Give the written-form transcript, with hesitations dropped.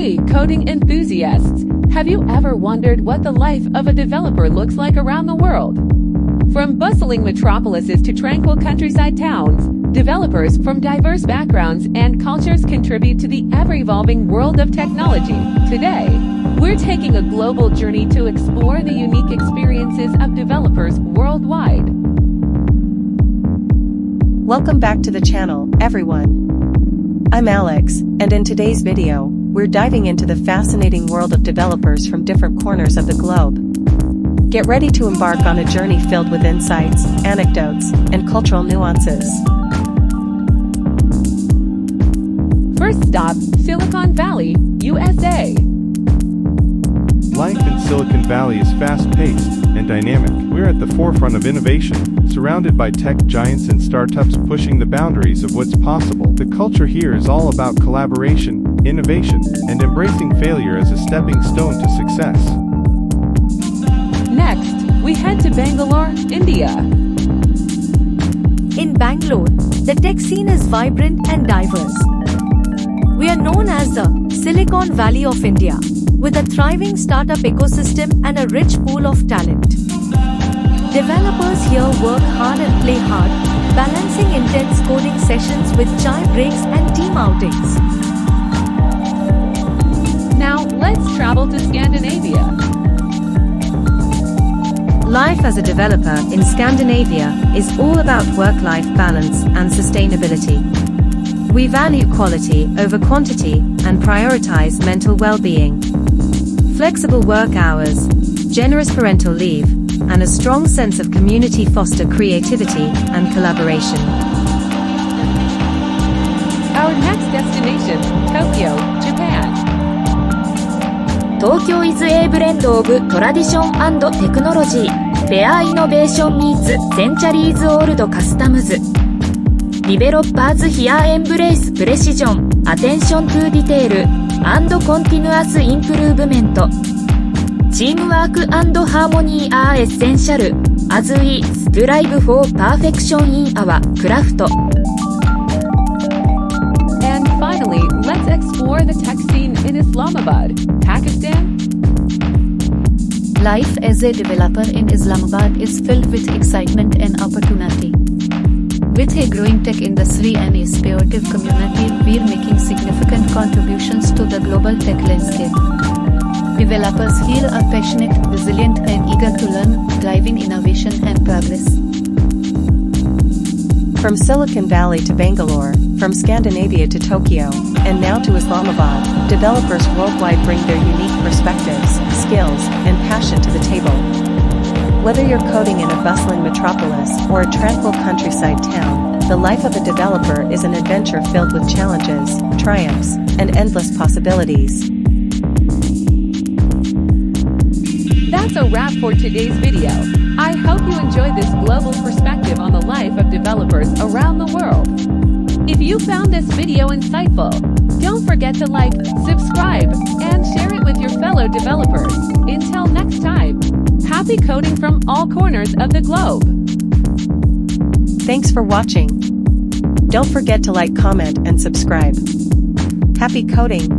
Hey, coding enthusiasts! Have you ever wondered what the life of a developer looks like around the world? From bustling metropolises to tranquil countryside towns, developers from diverse backgrounds and cultures contribute to the ever-evolving world of technology. Today, we're taking a global journey to explore the unique experiences of developers worldwide. Welcome back to the channel, everyone. I'm Alex, and in today's video, we're diving into the fascinating world of developers from different corners of the globe. Get ready to embark on a journey filled with insights, anecdotes, and cultural nuances. First stop, Silicon Valley, USA. Life in Silicon Valley is fast-paced and dynamic. We're at the forefront of innovation, surrounded by tech giants and startups pushing the boundaries of what's possible. The culture here is all about collaboration, innovation, and embracing failure as a stepping stone to success. Next, we head to Bangalore, India. In Bangalore, the tech scene is vibrant and diverse. We are known as the Silicon Valley of India, with a thriving startup ecosystem and a rich pool of talent. Developers here work hard and play hard, balancing intense coding sessions with chai breaks and team outings. Now, let's travel to Scandinavia. Life as a developer in Scandinavia is all about work-life balance and sustainability. We value quality over quantity and prioritize mental well-being. Flexible work hours, generous parental leave, and a strong sense of community foster creativity and collaboration. Our next destination, Tokyo, Japan. 東京 is a blend of tradition and technology, where innovation meets centuries old customs. Developers here embrace precision, attention to detail, and continuous improvement. Teamwork and harmony are essential as we strive for perfection in our craft. And finally, let's explore the tech scene in Islamabad, Pakistan. Life as a developer in Islamabad is filled with excitement and opportunity. With a growing tech industry and a supportive community, we're making significant contributions to the global tech landscape. Developers here are passionate, resilient, and eager to learn, driving innovation and progress. From Silicon Valley to Bangalore, from Scandinavia to Tokyo, and now to Islamabad, developers worldwide bring their unique perspectives, skills, and passion to the table. Whether you're coding in a bustling metropolis or a tranquil countryside town, the life of a developer is an adventure filled with challenges, triumphs, and endless possibilities. That's a wrap for today's video. I hope you enjoyed this global perspective on the life of developers around the world. If you found this video insightful, don't forget to like, subscribe, and share it with your fellow developers. Until next time, happy coding from all corners of the globe. Thanks for watching. Don't forget to like, comment, and subscribe. Happy coding!